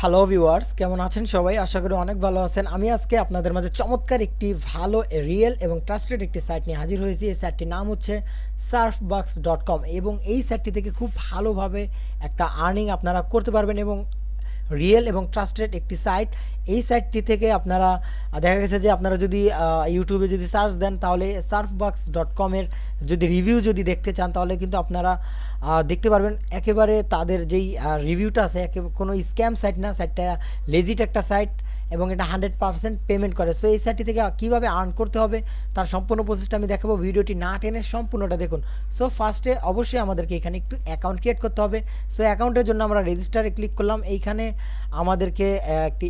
Hello viewers, কেমন আছেন সবাই? আশা করি অনেক ভালো আছেন। আমি আজকে আপনাদের মাঝে চমৎকার একটি ভালো রিয়েল এবং ট্রাস্টেড একটি সাইট নিয়ে হাজির হয়েছি। এই সাইটটির নাম হচ্ছে surfbucks.com এবং এই সাইটটি থেকে খুব ভালোভাবে একটা আর্নিং আপনারা করতে পারবেন এবং রিয়েল এবং ট্রাস্টেড একটি সাইট। এই সাইটটি থেকে আপনারা দেখা গেছে যে আপনারা যদি ইউটিউবে যদি সার্চ দেন তাহলে surfbucks.com এর যদি রিভিউ যদি দেখতে চান তাহলে কিন্তু আপনারা দেখতে পারবেন একেবারে তাদের যেই রিভিউটা আছে কোনো স্ক্যাম সাইট না, সাইটটা লেজিট একটা সাইট এবং এটা 100% পেমেন্ট করে। সো এই সাইটটি থেকে কীভাবে আর্ন করতে হবে তার সম্পূর্ণ প্রসেসটা আমি দেখাবো, ভিডিওটি না টেনে সম্পূর্ণটা দেখুন। সো ফার্স্টে অবশ্যই আমাদেরকে এখানে একটু অ্যাকাউন্ট ক্রিয়েট করতে হবে। সো অ্যাকাউন্টের জন্য আমরা রেজিস্টারে ক্লিক করলাম। এইখানে আমাদেরকে একটি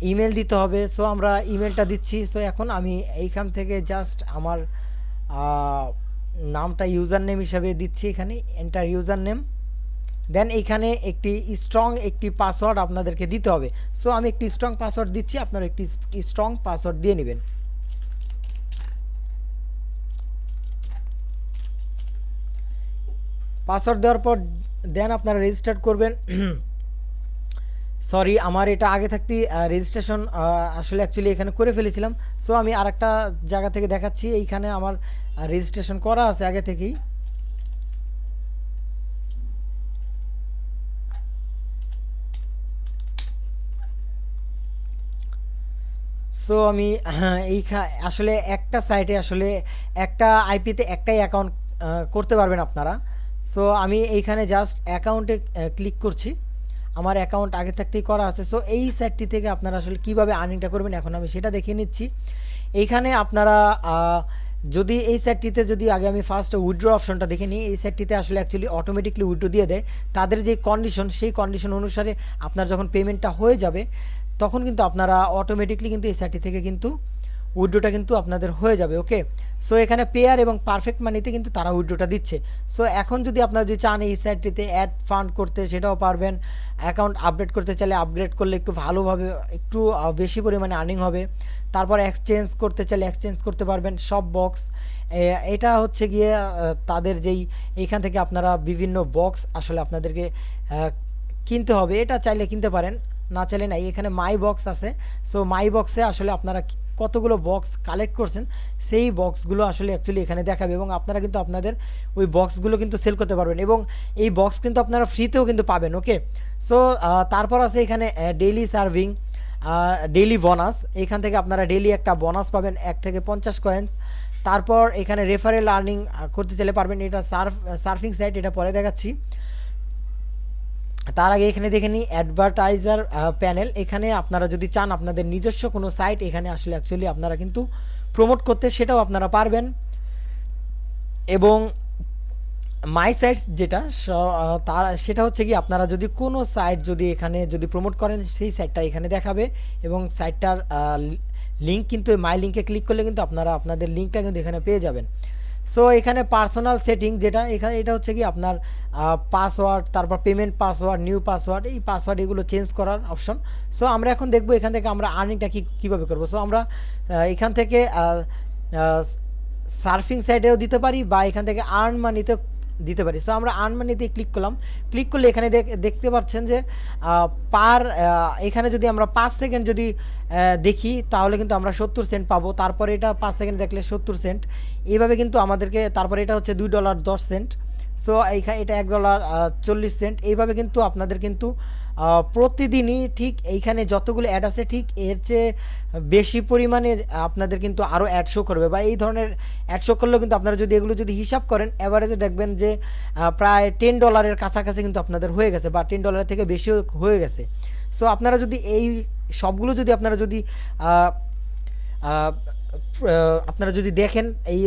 ইমেল দিতে হবে। সো আমরা ইমেলটা দিচ্ছি। সো এখন আমি এইখান থেকে জাস্ট আমার নামটা ইউজার নেম হিসাবে দিচ্ছি, এখানে এন্টার ইউজার নেম। দেন এইখানে একটি স্ট্রং একটি পাসওয়ার্ড আপনাদেরকে দিতে হবে। সো আমি একটি স্ট্রং পাসওয়ার্ড দিচ্ছি, আপনারা একটি স্ট্রং পাসওয়ার্ড দিয়ে নেবেন। পাসওয়ার্ড দেওয়ার পর দেন আপনারা রেজিস্টার করবেন। সরি, আমার এটা আগে থাকতেই রেজিস্ট্রেশন আসলে অ্যাকচুয়ালি এখানে করে ফেলেছিলাম। সো আমি আরেকটা জায়গা থেকে দেখাচ্ছি, এইখানে আমার রেজিস্ট্রেশন করা আছে আগে থেকেই। সো আমি আসলে একটা সাইটে আসলে একটা আইপিতে একটাই অ্যাকাউন্ট করতে পারবেন আপনারা। সো আমি এইখানে জাস্ট অ্যাকাউন্টে ক্লিক করছি, আমার অ্যাকাউন্ট আগে থাকতেই করা আছে। সো এই সাইটটি থেকে আপনারা আসলে কীভাবে আর্নিংটা করবেন এখন আমি সেটা দেখিয়ে নিচ্ছি। এইখানে আপনারা যদি এই সাইটটিতে যদি আগে আমি ফার্স্ট উইথড্র অপশনটা দেখে নিই, এই সাইটটিতে আসলে অ্যাকচুয়ালি অটোমেটিকলি উইথড্র দিয়ে দেয়। তাদের যে কন্ডিশন সেই কন্ডিশন অনুসারে আপনার যখন পেমেন্টটা হয়ে যাবে তখন কিন্তু আপনারা অটোমেটিকলি কিন্তু এই সাইটটি থেকে কিন্তু উইথড্রটা কিন্তু আপনাদের হয়ে যাবে। ওকে, সো এখানে পেয়ার এবং পারফেক্ট মানিতে কিন্তু তারা উইথড্রটা দিচ্ছে। সো এখন যদি আপনারা যদি চান এই সাইটটিতে অ্যাড ফান্ড করতে সেটাও পারবেন, অ্যাকাউন্ট আপডেট করতে চাইলে আপগ্রেড করলে একটু ভালোভাবে একটু বেশি পরিমাণে আর্নিং হবে। তারপর এক্সচেঞ্জ করতে চাইলে এক্সচেঞ্জ করতে পারবেন সব বক্স। এটা হচ্ছে গিয়ে তাদের যেই এইখান থেকে আপনারা বিভিন্ন বক্স আসলে আপনাদেরকে কিনতে হবে, এটা চাইলে কিনতে পারেন, না চাইলে নাই। এখানে মাই বক্স আছে। সো মাই বক্সে আসলে আপনারা কতগুলো বক্স কালেক্ট করছেন সেই বক্সগুলো আসলে অ্যাকচুয়ালি এখানে দেখাবে এবং আপনারা কিন্তু আপনাদের ওই বক্সগুলো কিন্তু সেল করতে পারবেন এবং এই বক্স কিন্তু আপনারা ফ্রিতেও কিন্তু পাবেন। ওকে, সো তারপর আছে এখানে ডেইলি সার্ভিং, ডেইলি বোনাস। এখান থেকে আপনারা ডেইলি একটা বোনাস পাবেন 1 থেকে 50 কয়েন্স। তারপর এখানে রেফারেল আর্নিং করতে চাইলে পারবেন। এটা সার্ফিং সাইট, এটা পরে দেখাচ্ছি। তার আগে এখানে দেখে নিই অ্যাডভার্টাইজার প্যানেল। এখানে আপনারা যদি চান আপনাদের নিজস্ব কোনো সাইট এখানে আসলে অ্যাকচুয়ালি আপনারা কিন্তু প্রমোট করতে সেটাও আপনারা পারবেন। এবং মাই সাইটস যেটা তার সেটা হচ্ছে কি আপনারা যদি কোনো সাইট যদি এখানে যদি প্রমোট করেন সেই সাইটটা এখানে দেখাবে এবং সাইটটার লিঙ্ক কিন্তু মাই লিঙ্কে ক্লিক করলে কিন্তু আপনারা আপনাদের লিঙ্কটা কিন্তু এখানে পেয়ে যাবেন। সো এখানে পার্সোনাল সেটিং যেটা এখানে এটা হচ্ছে কি আপনার পাসওয়ার্ড, তারপর পেমেন্ট পাসওয়ার্ড, নিউ পাসওয়ার্ড, এই পাসওয়ার্ড এগুলো চেঞ্জ করার অপশন। সো আমরা এখন দেখবো এখান থেকে আমরা আর্নিংটা কীভাবে করবো। সো আমরা এখান থেকে সার্ফিং সাইটেও দিতে পারি বা এখান থেকে আর্ন মানিতেও দিতে পারি। সো আমরা আর্ন মানিতে ক্লিক করলাম। ক্লিক করলে এখানে দেখতে পাচ্ছেন যে এখানে যদি আমরা 5 সেকেন্ড যদি দেখি তাহলে কিন্তু আমরা 70 সেন্ট পাবো। তারপরে এটা 5 সেকেন্ড দেখলে 70 সেন্ট, এইভাবে কিন্তু আমাদেরকে। তারপরে এটা হচ্ছে $2.10। সো এইখানে এটা $1.40। এইভাবে কিন্তু আপনাদের কিন্তু প্রতিদিনই ঠিক এইখানে যতগুলো অ্যাড আছে ঠিক এর চেয়ে বেশি পরিমাণে আপনাদের কিন্তু আরও অ্যাড শো করবে বা এই ধরনের অ্যাড শো করলেও কিন্তু আপনারা যদি এগুলো যদি হিসাব করেন অ্যাভারেজে দেখবেন যে প্রায় $10 কাছাকাছি কিন্তু আপনাদের হয়ে গেছে বা $10 থেকে বেশি হয়ে গেছে। সো আপনারা যদি এই সবগুলো যদি আপনারা যদি আপনারা যদি দেখেন এই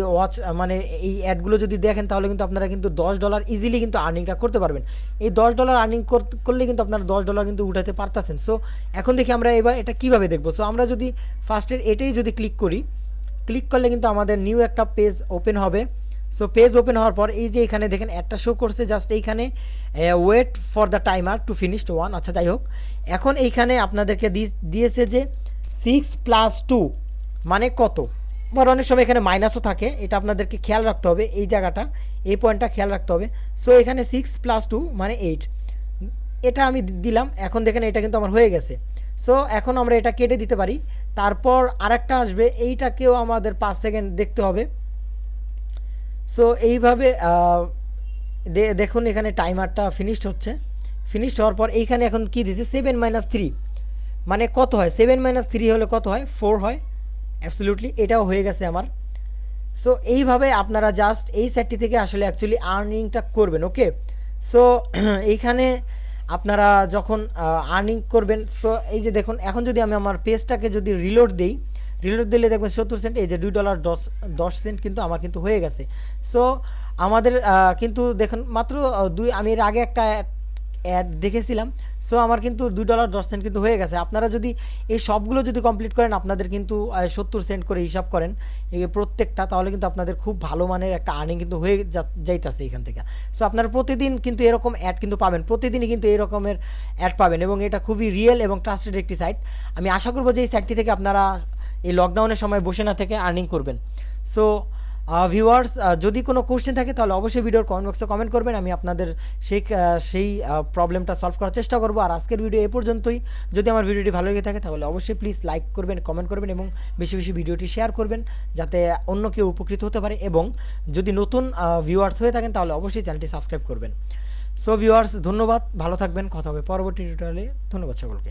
মানে এই অ্যাডগুলো যদি দেখেন তাহলে কিন্তু আপনারা কিন্তু $10 ইজিলি কিন্তু আর্নিংটা করতে পারবেন। এই $10 আর্নিং করলে কিন্তু আপনারা $10 কিন্তু উঠাতে পারতেছেন। সো এখন দেখি আমরা এবার এটা কিভাবে দেখবো। সো আমরা যদি ফার্স্টের এটাই যদি ক্লিক করি, ক্লিক করলে কিন্তু আমাদের নিউ একটা পেজ ওপেন হবে। সো পেজ ওপেন হওয়ার পর এই যে এখানে দেখেন একটা শো করছে জাস্ট এইখানে wait for the timer to finished 1। আচ্ছা যাই হোক, এখন এইখানে আপনাদেরকে দিয়েছে যে 6+2 মানে কত। আবার অনেক সময় এখানে মাইনাসও থাকে, এটা আপনাদেরকে খেয়াল রাখতে হবে, এই জায়গাটা এই পয়েন্টটা খেয়াল রাখতে হবে। সো এখানে 6+2 মানে 8। এটা আমি দিলাম, এখন দেখেন এটা কিন্তু আমার হয়ে গেছে। সো এখন আমরা এটা কেটে দিতে পারি। তারপর আরেকটা আসবে, এইটাকেও আমাদের 5 সেকেন্ড দেখতে হবে। সো এইভাবে দেখুন এখানে টাইমারটা ফিনিশড হচ্ছে। ফিনিশড হওয়ার পর এইখানে এখন কি দিচ্ছে, 7 - 3, মানে কত হয়, 7 - 3 হলে কত হয়, 4 হয়। অ্যাবসলিউটলি এটাও হয়ে গেছে আমার। সো এইভাবে আপনারা জাস্ট এই সাইটটি থেকে আসলে অ্যাকচুয়ালি আর্নিংটা করবেন, ওকে। সো এইখানে আপনারা যখন আর্নিং করবেন, সো এই যে দেখুন এখন যদি আমি আমার পেজটাকে যদি রিলোড দিই, রিলোড দিলে দেখবেন 70 সেন্ট, এই যে $2.10 কিন্তু আমার কিন্তু হয়ে গেছে। সো আমাদের কিন্তু দেখুন মাত্র আমি এর আগে একটা অ্যাড দেখেছিলাম। সো আমার কিন্তু $2.10 কিন্তু হয়ে গেছে। আপনারা যদি এই সবগুলো যদি কমপ্লিট করেন, আপনাদের কিন্তু 70 সেন্ট করে হিসাব করেন এই প্রত্যেকটা, তাহলে কিন্তু আপনাদের খুব ভালো মানের একটা আর্নিং কিন্তু হয়ে যাইতেছে এখান থেকে। সো আপনারা প্রতিদিন কিন্তু এরকম অ্যাড কিন্তু পাবেন, প্রতিদিনই কিন্তু এই রকমের অ্যাড পাবেন, এবং এটা খুবই রিয়েল এবং ট্রাস্টেড একটি সাইট। আমি আশা করবো যে এই সাইটটি থেকে আপনারা এই লকডাউনের সময় বসে না থেকে আর্নিং করবেন। সো ভিউয়ার্স, যদি কোনো কোশ্চেন থাকে তাহলে অবশ্যই ভিডিওর কমেন্ট বক্সে কমেন্ট করবেন, আমি আপনাদের সেই প্রবলেমটা সলভ করার চেষ্টা করবো। আর আজকের ভিডিও এ পর্যন্তই। যদি আমার ভিডিওটি ভালো লেগে থাকে তাহলে অবশ্যই প্লিজ লাইক করবেন, কমেন্ট করবেন এবং বেশি বেশি ভিডিওটি শেয়ার করবেন, যাতে অন্য কেউ উপকৃত হতে পারে। এবং যদি নতুন ভিউয়ার্স হয়ে থাকেন তাহলে অবশ্যই চ্যানেলটি সাবস্ক্রাইব করবেন। সো ভিউয়ার্স, ধন্যবাদ, ভালো থাকবেন, কথা হবে পরবর্তী টিউটোরিয়ালে। ধন্যবাদ সকলকে।